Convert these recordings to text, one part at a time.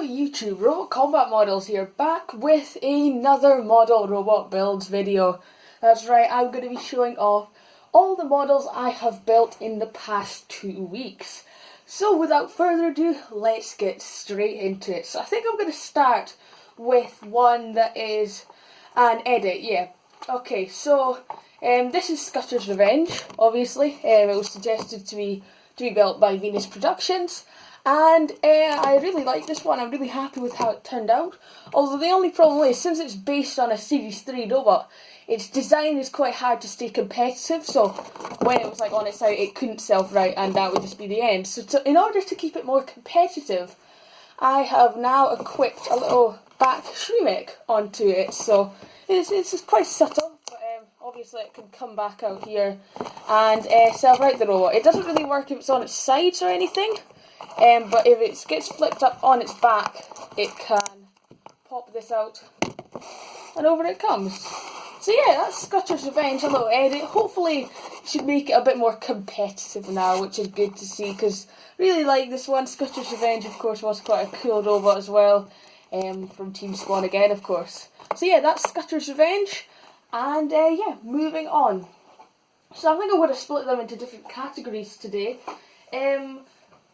Hello YouTube, Robot Combat Models here, back with another model robot builds video. That's right, I'm going to be showing off all the models I have built in the past 2 weeks. So without further ado, let's get straight into it. So I think I'm going to start with one that is an edit, yeah. Okay, so this is Scutter's Revenge, obviously. It was suggested to be built by Venus Productions. And I really like this one. I'm really happy with how it turned out. Although the only problem is, since it's based on a Series 3 robot, its design is quite hard to stay competitive. So when it was on its out, it couldn't self-right, and that would just be the end. So in order to keep it more competitive, I have now equipped a little back Shreemic onto it. So it's quite subtle, but obviously it can come back out here and self-right the robot. It doesn't really work if it's on its sides or anything. But if it gets flipped up on its back, it can pop this out, and over it comes. So yeah, that's Scutter's Revenge, a little edit. Hopefully it should make it a bit more competitive now, which is good to see, because really like this one. Scutter's Revenge, of course, was quite a cool robot as well, from Team Spawn again, of course. So yeah, that's Scutter's Revenge, and yeah, moving on. So I think I'm going to split them into different categories today.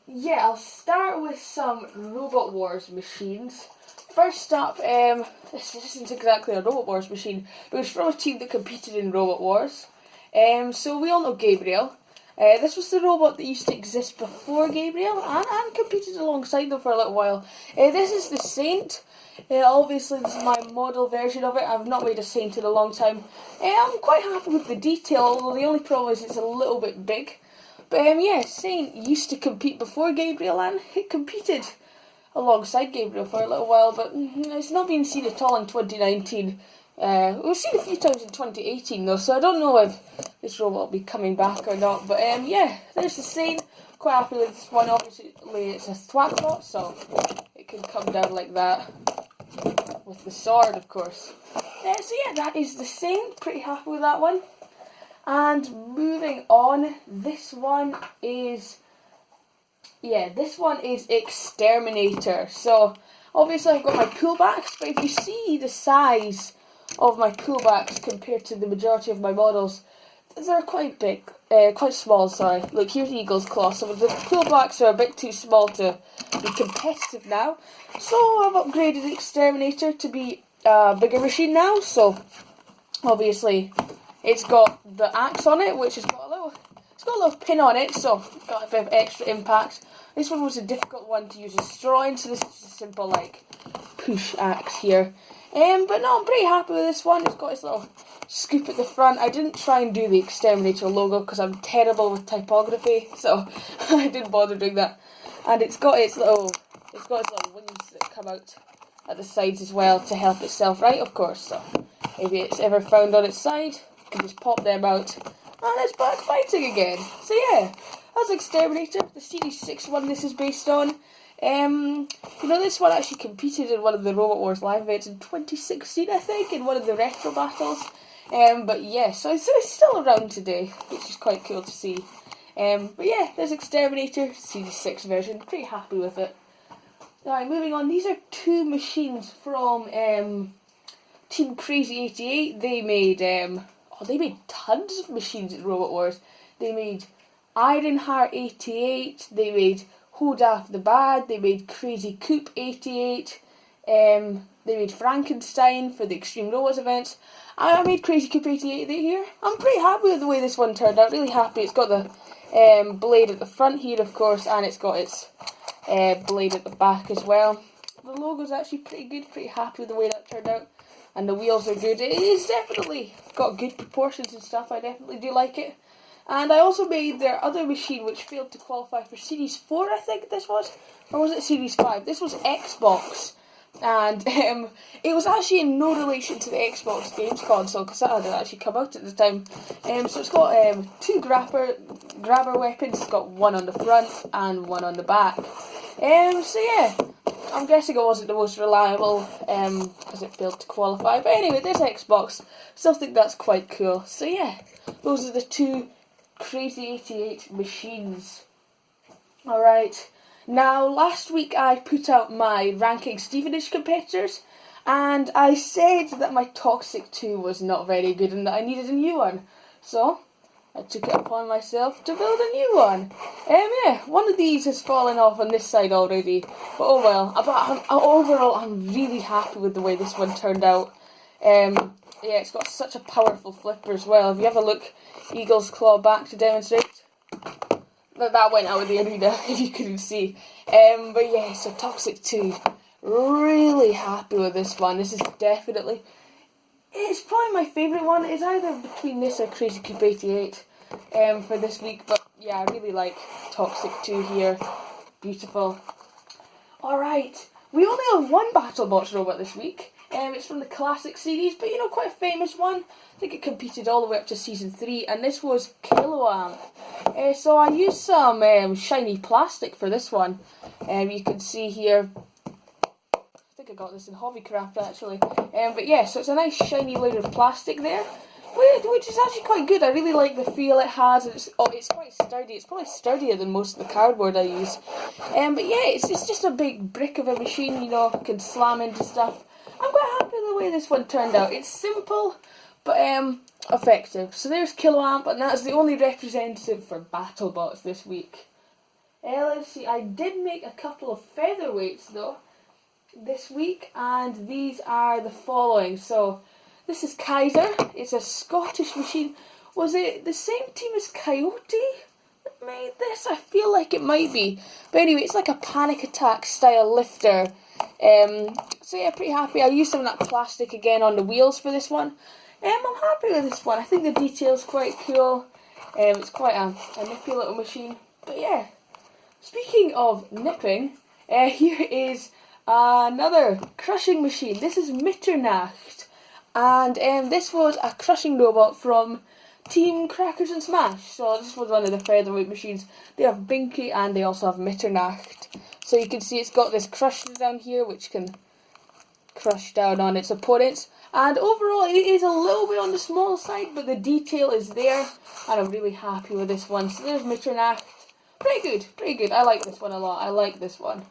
Yeah, I'll start with some Robot Wars machines. First up, this isn't exactly a Robot Wars machine, but it was from a team that competed in Robot Wars. So we all know Gabriel. This was the robot that used to exist before Gabriel and competed alongside them for a little while. This is the Saint. Obviously this is my model version of it. I've not made a Saint in a long time. I'm quite happy with the detail, although the only problem is it's a little bit big. But yeah, Saint used to compete before Gabriel, and it competed alongside Gabriel for a little while, but it's not been seen at all in 2019. It was seen a few times in 2018 though, so I don't know if this robot will be coming back or not. But yeah, there's the Saint. Quite happy with this one. Obviously it's a thwack bot, so it can come down like that with the sword, of course. So yeah, that is the Saint. Pretty happy with that one. And moving on, this one is Exterminator. So obviously I've got my pullbacks, but if you see the size of my pullbacks compared to the majority of my models, they're quite big, quite small, sorry. Look, here's Eagle's Claw. So the pullbacks are a bit too small to be competitive now. So I've upgraded the Exterminator to be a bigger machine now. So obviously it's got the axe on it, which has got a little pin on it, so got a bit of extra impact. This one was a difficult one to use as straw-in, so this is a simple push axe here. But no, I'm pretty happy with this one. It's got its little scoop at the front. I didn't try and do the Exterminator logo because I'm terrible with typography, so I didn't bother doing that. And it's got its little wings that come out at the sides as well to help itself right, of course. So if it's ever found on its side, you can just pop them out, and it's back fighting again. So yeah, that's Exterminator, the Series 6 one this is based on. This one actually competed in one of the Robot Wars live events in 2016, I think, in one of the retro battles. But yeah, so it's still around today, which is quite cool to see. But yeah, there's Exterminator, Series 6 version, pretty happy with it. Alright, moving on, these are two machines from Team Crazy 88. They made tons of machines in Robot Wars. They made Ironheart 88, they made Hodaf the Bad, they made Crazy Coupe 88, they made Frankenstein for the Extreme Robots events. I made Crazy Coupe 88 here. I'm pretty happy with the way this one turned out, really happy. It's got the blade at the front here, of course, and it's got its blade at the back as well. The logo's actually pretty good, pretty happy with the way that turned out. And the wheels are good. It is definitely got good proportions and stuff. I definitely do like it. And I also made their other machine, which failed to qualify for Series 4, I think this was. Or was it Series 5? This was Xbox. And it was actually in no relation to the Xbox games console, because that hadn't actually come out at the time. So it's got two grabber weapons. It's got one on the front and one on the back. So yeah, I'm guessing it wasn't the most reliable because it failed to qualify. But anyway, there's Xbox. Still think that's quite cool. So yeah, those are the two Crazy 88 machines. Alright, Now, last week I put out my ranking Stevenage competitors, and I said that my Toxic 2 was not very good and that I needed a new one. So, I took it upon myself to build a new one. Yeah, one of these has fallen off on this side already, but oh well. But overall, I'm really happy with the way this one turned out. Yeah, it's got such a powerful flipper as well. If you have a look, Eagle's Claw back to demonstrate. That went out of the arena, if you couldn't see. But yeah, so Toxic 2. Really happy with this one. This is definitely... It's probably my favourite one. It's either between this or Crazy Coupe 88 for this week. But yeah, I really like Toxic 2 here. Beautiful. Alright, we only have one BattleBots robot this week. It's from the Classic series, but you know, quite a famous one. I think it competed all the way up to Season 3, and this was Kiloamp. So I used some shiny plastic for this one. You can see here, I think I got this in Hobbycraft actually. But yeah, so it's a nice shiny layer of plastic there, which is actually quite good. I really like the feel it has. It's quite sturdy. It's probably sturdier than most of the cardboard I use. But yeah, it's just a big brick of a machine, you know, can slam into stuff. I'm quite happy with the way this one turned out. It's simple, but effective. So there's Kiloamp, and that's the only representative for BattleBots this week. Let's see, I did make a couple of featherweights though this week, and these are the following. So this is Kaiser. It's a Scottish machine. Was it the same team as Coyote that made this? I feel like it might be. But anyway, it's like a panic attack style lifter. So yeah, pretty happy. I used some of that plastic again on the wheels for this one. I'm happy with this one. I think the detail's quite cool. It's quite a nippy little machine. But yeah, speaking of nipping, here is another crushing machine. This is Mitternacht, and this was a crushing robot from Team Crackers and Smash. So this was one of the featherweight machines. They have Binky and they also have Mitternacht. So you can see it's got this crusher down here which can crush down on its opponents. And overall it is a little bit on the small side, but the detail is there. And I'm really happy with this one. So there's Mitternacht. Pretty good, pretty good. I like this one a lot. I like this one.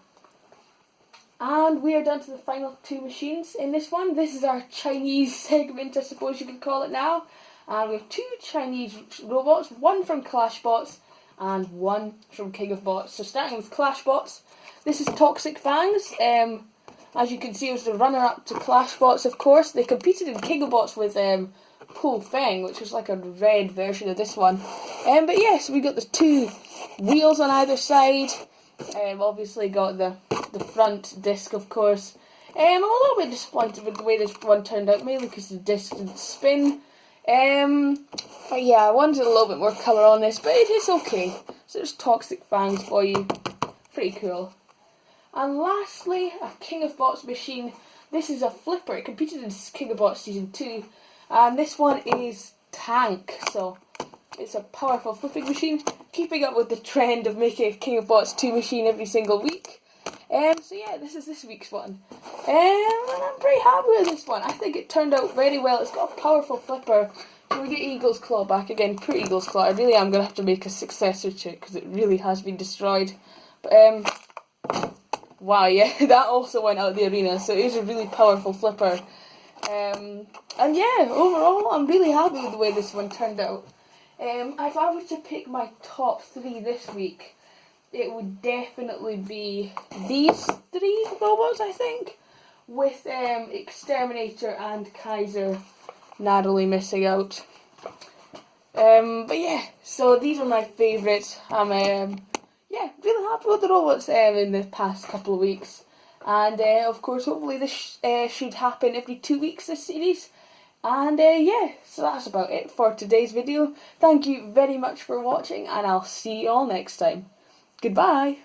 And we are down to the final two machines in this one. This is our Chinese segment, I suppose you could call it now. And we have two Chinese robots, one from ClashBots and one from King of Bots. So starting with ClashBots, this is Toxic Fangs. As you can see, it was the runner-up to ClashBots, of course. They competed in King of Bots with Coupe, which was like a red version of this one. But yes, we got the two wheels on either side. Obviously got the front disc, of course. I'm a little bit disappointed with the way this one turned out, mainly because the disc didn't spin. But yeah, I wanted a little bit more colour on this, but it is okay. So there's Toxic Fangs for you. Pretty cool. And lastly, a King of Bots machine. This is a flipper. It competed in King of Bots Season 2. And this one is Tank. So it's a powerful flipping machine. Keeping up with the trend of making a King of Bots 2 machine every single week. So yeah, this is this week's one. And I'm pretty happy with this one. I think it turned out very well. It's got a powerful flipper. Can we get Eagle's Claw back again? Put Eagle's Claw. I really am going to have to make a successor to it because it really has been destroyed. But wow, yeah, that also went out of the arena. So it is a really powerful flipper. And yeah, overall, I'm really happy with the way this one turned out. If I were to pick my top 3 this week, it would definitely be these 3 robots, I think, with Exterminator and Kaiser narrowly missing out. But yeah, so these are my favourites. I'm yeah, really happy with the robots in the past couple of weeks. And of course, hopefully this should happen every 2 weeks, this series. And yeah, so that's about it for today's video. Thank you very much for watching, and I'll see you all next time. Goodbye.